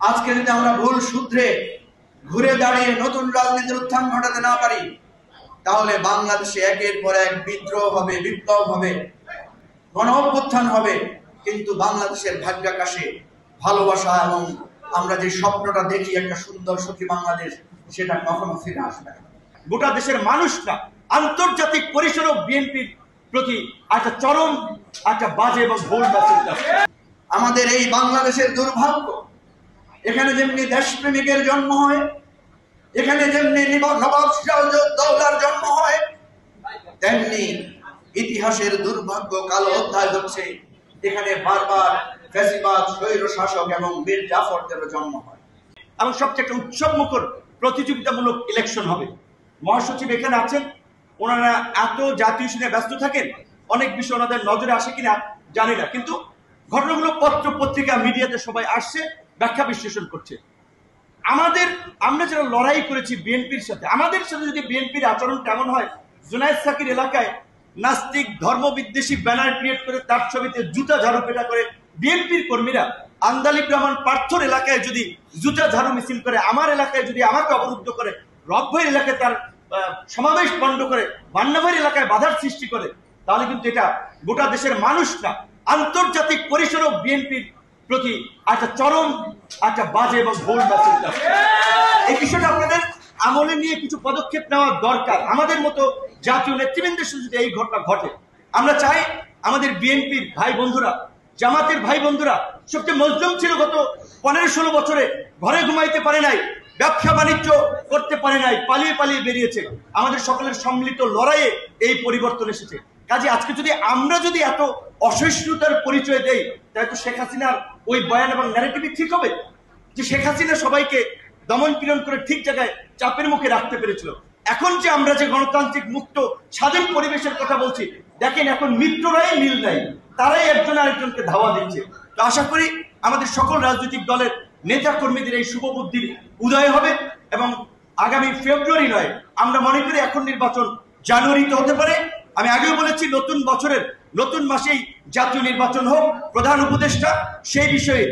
আজকে যদি আমরা ভুল সূত্রে ঘুরে দাঁড়িয়ে নতুন রাজনীতির উত্থান ঘটাতে না পারি, তাহলে বাংলাদেশে একের পর এক বিদ্রোহ হবে, বিপ্লব হবে, গণ অভ্যুত্থান হবে, কিন্তু বাংলাদেশের ভাগ্যাকাশে ভালোবাসা এবং আমরা যে স্বপ্নটা দেখি একটা সুন্দর সুখী বাংলাদেশ, সেটা কখনো ফিরে আসবে না। গোটা দেশের মানুষরা আন্তর্জাতিক পরিসরেও বিএনপির প্রতি একটা চরম একটা বাজে এবং ভুল মেসেজ আসছে। আমাদের এই বাংলাদেশের দুর্ভাগ্য, এখানে যেমনি দেশপ্রেমিকের জন্ম হয়, এখানে যেমনি নবাব সিরাজউদ্দৌলার জন্ম হয়, তেমনি ইতিহাসের দুর্ভাগ্য কালো অধ্যায় হচ্ছে এখানে বারবার ফ্যাসিবাদ, স্বৈর শাসক এবং মীর জাফরদেরও জন্ম হয়। এবং সবচেয়ে একটা উৎসবমুখর প্রতিযোগিতামূলক ইলেকশন হবে। মহাসচিব এখানে আছেন, ওনারা এত জাতীয় ইস্যু ব্যস্ত থাকেন, অনেক বিষয় ওনাদের নজরে আসে কিনা জানি না, কিন্তু ঘটনাগুলো পত্র পত্রিকা মিডিয়াতে সবাই আসছে, ব্যাখ্যা বিশ্লেষণ করছে। আমরা যারা লড়াই করেছি বিএনপির সাথে, আমাদের সাথে যদি বিএনপির আচরণ কেমন হয়, জুনায়েদ সাকির এলাকায় নাস্তিক ধর্ম বিদ্বেষী ব্যানার ক্রিয়েট করে তার ছবিতে জুতা ঝাড়ু পেটা করে বিএনপির কর্মীরা, আন্দালিব রহমান পার্থর এলাকায় যদি জুতা ঝাড়ু মিছিল করে, আমার এলাকায় যদি আমাকে অবরুদ্ধ করে, রবভাইয়ের এলাকায় তার সমাবেশ বন্ধ করে, বান্নাভাইয়ের এলাকায় বাধার সৃষ্টি করে, তাহলে কিন্তু এটা গোটা দেশের মানুষরা আন্তর্জাতিক পরিসরেও বিএনপির প্রতি একটা চরম একটা বাজে এবং ভুল মেসেজ আসছে। এই বিষয়টা আপনাদের আমলে নিয়ে কিছু পদক্ষেপ নেওয়া দরকার। আমাদের মতো জাতীয় নেতৃবৃন্দের সাথে যদি এই ঘটনা ঘটে, আমরা চাই আমাদের বিএনপির ভাই বন্ধুরা, জামাতের ভাই বন্ধুরা সবচেয়ে মজলুম ছিল গত 15-16 বছরে, ঘরে ঘুমাইতে পারে নাই, ব্যবসা বাণিজ্য করতে পারে নাই, পালিয়ে পালিয়ে বেরিয়েছে। আমাদের সকলের সম্মিলিত লড়াইয়ে এই পরিবর্তন এসেছে। কাজে আজকে আমরা যদি এত অসহিষ্ণুতার পরিচয় দেই, তাই তো শেখ হাসিনার ওই বয়ান এবং ন্যারেটিভই ঠিক হবে যে শেখ হাসিনা সবাইকে দমন পীড়ন করে ঠিক জায়গায় চাপের মুখে রাখতে পেরেছিল। এখন যে আমরা যে গণতান্ত্রিক মুক্ত স্বাধীন পরিবেশের কথা বলছি, দেখেন এখন মিত্ররাই মিল নাই, তারাই একজন আরেকজনকে ধাওয়া দিচ্ছে। তো আশা করি আমাদের সকল রাজনৈতিক দলের নেতা কর্মীদের এই শুভ বুদ্ধির উদয় হবে এবং আগামী ফেব্রুয়ারি নয়, আমরা মনে করি এখন নির্বাচন জানুয়ারিতে হতে পারে। আমি আগেও বলেছি নতুন বছরের নতুন মাসেই জাতীয় নির্বাচন হোক, প্রধান উপদেষ্টা সেই বিষয়ে,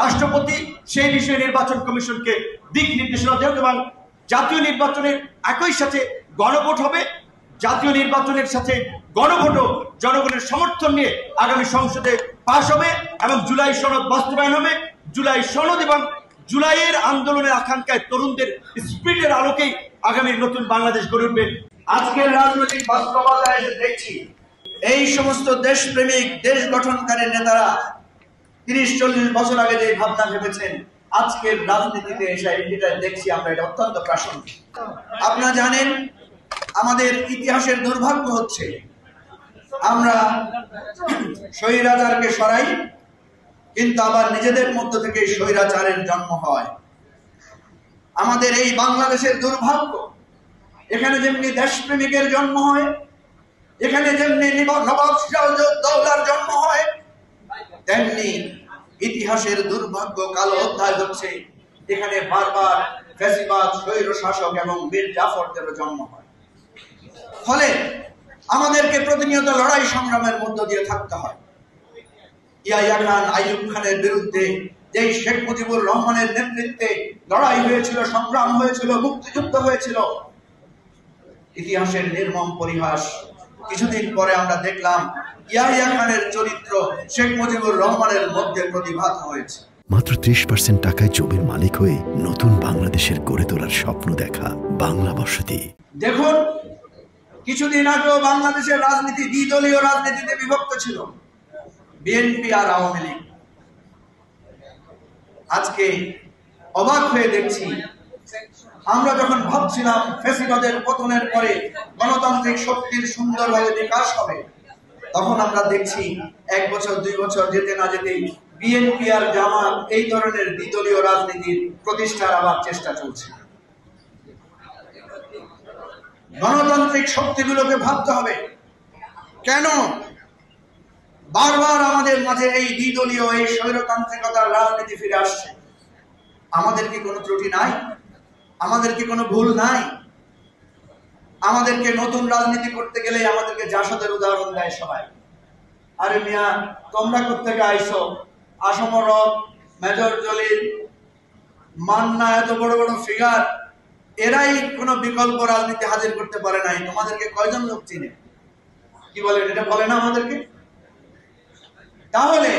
রাষ্ট্রপতি সেই বিষয়ে নির্বাচন কমিশনকে দিক নির্দেশনা দেন এবং জাতীয় নির্বাচনের একই সাথে গণভোট হবে। জাতীয় নির্বাচনের সাথে গণভোটও জনগণের সমর্থন নিয়ে আগামী সংসদে পাশ হবে এবং জুলাই সনদ বাস্তবায়ন হবে। জুলাই সনদ এবং জুলাইয়ের আন্দোলনের আকাঙ্ক্ষায় তরুণদের স্পিরিটের আলোকেই আগামীর নতুন বাংলাদেশ গড়ে উঠবে। আজকের রাজনৈতিক বাস্তবতায় এসে দেখছি এই সমস্ত দেশপ্রেমিক, দেশ গঠনকারী নেতারা 30-40 বছর আগে যে ভাবনা ভেবেছেন, আজকের রাজনীতিতে এসে যেটা দেখছি আমরা, এটা অত্যন্ত প্রাসঙ্গিক। আপনারা জানেন আমাদের ইতিহাসের দুর্ভাগ্য হচ্ছে আমরা স্বৈরাচারকে সরাই, কিন্তু আবার নিজেদের মধ্য থেকে স্বৈরাচারের জন্ম হয়। আমাদের এই বাংলাদেশের দুর্ভাগ্য, এখানে যেমনি দেশপ্রেমিকের জন্ম হয়, এখানে যেমনি নবাব সিরাজউদ্দৌলার জন্ম হয়, তেমনি ইতিহাসের দুর্ভাগ্য কালো অধ্যায় হচ্ছে এখানে বারবার ফ্যাসিবাদ, স্বৈর শাসক এবং মীর জাফরদেরও জন্ম হয়। ফলে আমাদেরকে প্রতিনিয়ত লড়াই সংগ্রামের মধ্য দিয়ে থাকতে হয়। ইয়াহিয়া খান, আইয়ুব খানের বিরুদ্ধে যেই শেখ মুজিবুর রহমানের নেতৃত্বে লড়াই হয়েছিল, সংগ্রাম হয়েছিল, মুক্তিযুদ্ধ হয়েছিল, ইতিহাসের নির্মম পরিহাস কিছুদিন পরে আমরা দেখলাম ইয়াহিয়া খানের চরিত্র শেখ মুজিবুর রহমানের মধ্যে প্রতিভাত হয়েছে। মাত্র 30% টাকায় জমির মালিক হয়ে নতুন বাংলাদেশের গড়ে তোলার স্বপ্ন দেখা বাংলা বসতি। দেখুন, কিছুদিন আগেও বাংলাদেশের রাজনীতি দ্বিদলীয় রাজনীতিতে বিভক্ত ছিল, বিএনপি আর আওয়ামী লীগ। আজকে অবাক হয়ে দেখছি, আমরা যখন ভাবছিলাম ফ্যাসিবাদের পতনের পরে গণতান্ত্রিক শক্তির সুন্দরভাবে বিকাশ হবে, তখন আমরা দেখছি 1 বছর 2 বছর যেতে না যেতেই বিএনপি আর জামাত এই ধরনের দ্বিদলীয় রাজনীতির প্রতিষ্ঠার আবার চেষ্টা চলছে। গণতান্ত্রিক শক্তিগুলোকে ভাবতে হবে, কেন বারবার আমাদের মাঝে এই দ্বিদলীয়, এই স্বৈরতান্ত্রিকতার রাজনীতি ফিরে আসছে? আমাদের কি কোনো ত্রুটি নাই? আমাদের কি কোনো ভুল নাই? আমাদেরকে নতুন রাজনীতি করতে গেলে আমাদেরকে জাসদের উদাহরণ দেয় সবাই। আরে মিয়া, তোমরা কোত্থেকে আইছো? আসম রব, মেজর জলিল, মান্না, এত বড় বড় ফিগার, এরাই কোনো বিকল্প রাজনীতি হাজির করতে পারে নাই। তোমাদেরকে কয়জন লোক চিনে? কি বলেন, এটা বলে না আমাদেরকে? তাহলে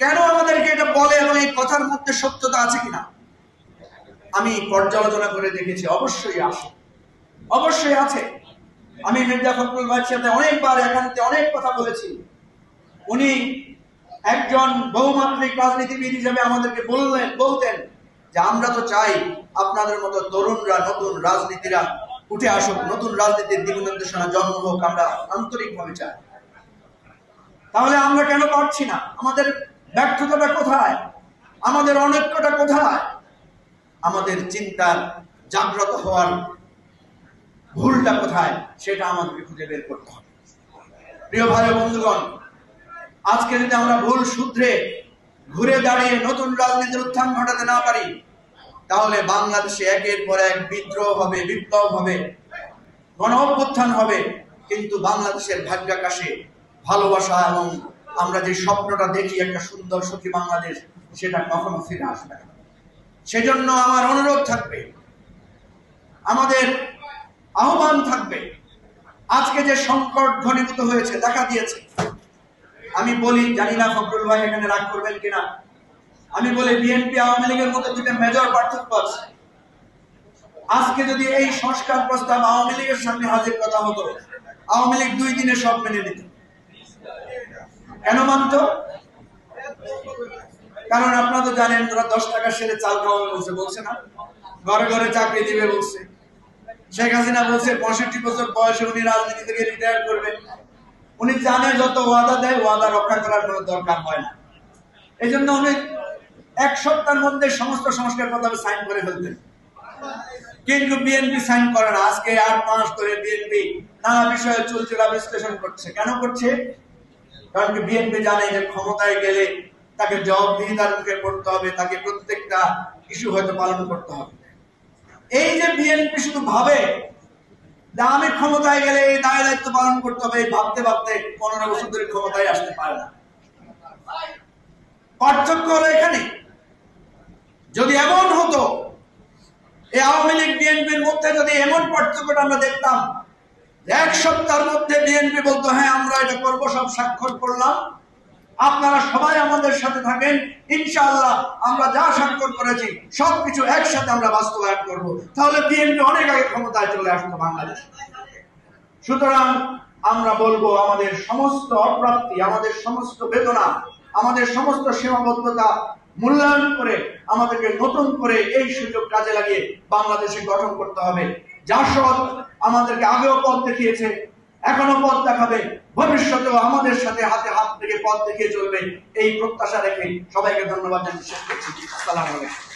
কেন আমাদেরকে এটা বলে এবং এই কথার মধ্যে সত্যতা আছে কিনা আমি পর্যালোচনা করে দেখেছি। অবশ্যই আছে, অবশ্যই আছে। আমি মির্জা ফখরুল ভাইয়ের সাথে অনেকবার একান্তে অনেক কথা বলেছি। উনি একজন বহুমাত্রিক রাজনীতিবিদ হিসেবে আমাদেরকে বলতেন যে আমরা তো চাই আপনাদের মতো তরুণরা, নতুন রাজনীতিরা উঠে আসুক, নতুন রাজনীতির দিক নির্দেশনা জন্ম হোক, আমরা আন্তরিকভাবে চাই। তাহলে আমরা কেন পারছি না? আমাদের ব্যর্থতাটা কোথায়? আমাদের অনৈক্যটা কোথায়? আমাদের চিন্তার জাগ্রত হওয়ার ভুলটা কোথায় সেটা আমাদেরকে খুঁজে বের করতে হবে। প্রিয় ভাই ও বন্ধুগণ, আজকে যদি আমরা ভুল শুধরে ঘুরে দাঁড়িয়ে নতুন রাজনীতির উত্থান ঘটাতে না পারি, তাহলে বাংলাদেশে একের পর এক বিদ্রোহ হবে, বিপ্লব হবে, গণ অভ্যুত্থান হবে, কিন্তু বাংলাদেশের ভাগ্যাকাশে ভালোবাসা এবং আমরা যে স্বপ্নটা দেখি একটা সুন্দর সুখী বাংলাদেশ, সেটা কখনো ফিরে আসবে না। সেজন্য আমার অনুরোধ থাকবে, আমাদের আহ্বান থাকবে, আজকে যে সংকট ঘনীভূত হয়েছে, দেখা দিয়েছে, আমি বলি, জানি না ফখরুল ভাই এখানে রাগ করবেন কিনা, আমি বলি বিএনপি আওয়ামী লীগের মধ্যে দুটো মেজর পার্থক্য আছে। আজকে যদি এই সংস্কার প্রস্তাব আওয়ামী লীগের সামনে হাজির কথা হতো, আওয়ামী লীগ 2 দিনে সব মেনে নিত। কেন মানত? কারণ আপনারা তো জানেন, ওরা 10 টাকা সেরে চাল খাওয়াবে বলছে না, ঘরে ঘরে চাকরি দিবে বলছে। শেখ হাসিনা বলছে 65 বছর বয়সে উনি রাজনীতি থেকে রিটায়ার করবেন। উনি জানে যত ওয়াদা দেয়, ওয়াদা রক্ষা করার কোনো দরকার হয় না। এই জন্য উনি 1 সপ্তাহের মধ্যে সমস্ত সংস্কার প্রস্তাবে সাইন করে ফেলতেন। কিন্তু বিএনপি সাইন করে না। আজকে 8 মাস ধরে বিএনপি নানা বিষয়ে চুলচেরা বিশ্লেষণ করছে। কেন করছে? কারণ বিএনপি জানে যে ক্ষমতায় গেলে তাকে জবাবদিহিতার মুখে পড়তে হবে, তাকে প্রত্যেকটা ইস্যু হয়তো পালন করতে হবে। এই যে বিএনপি শুধু ভাবে যে আমি ক্ষমতায় গেলে এই দায় দায়িত্ব পালন করতে হবে, ভাবতে ভাবতে 15 বছর ধরে ক্ষমতায় আসতে পারে না। পার্থক্য হলো এখানে। যদি এমন হতো, এই আওয়ামী লীগ বিএনপির মধ্যে যদি এমন পার্থক্যটা আমরা দেখতাম, 1 সপ্তাহের মধ্যে বিএনপি বলতো হ্যাঁ আমরা এটা করবো, সব স্বাক্ষর করলাম, আপনারা সবাই আমাদের সাথে থাকেন, ইনশাআল্লাহ আমরা যা স্বাক্ষর করেছি সবকিছু একসাথে আমরা বাস্তবায়ন করব, তাহলে বিএনপি অনেক আগে ক্ষমতায় চলে আসতো বাংলাদেশ। সুতরাং আমরা বলবো, আমাদের সমস্ত অপ্রাপ্তি, আমাদের সমস্ত বেদনা, আমাদের সমস্ত সীমাবদ্ধতা মূল্যায়ন করে আমাদেরকে নতুন করে এই সুযোগ কাজে লাগিয়ে বাংলাদেশে গঠন করতে হবে। জাসদ আমাদেরকে আগেও পথ দেখিয়েছে, এখনো পথ দেখাবে, ভবিষ্যতেও আমাদের সাথে হাতে হাত থেকে পথ দেখিয়ে চলবে। এই প্রত্যাশা রেখে সবাইকে ধন্যবাদ জানিয়ে শেষ করছি। আসসালামু আলাইকুম।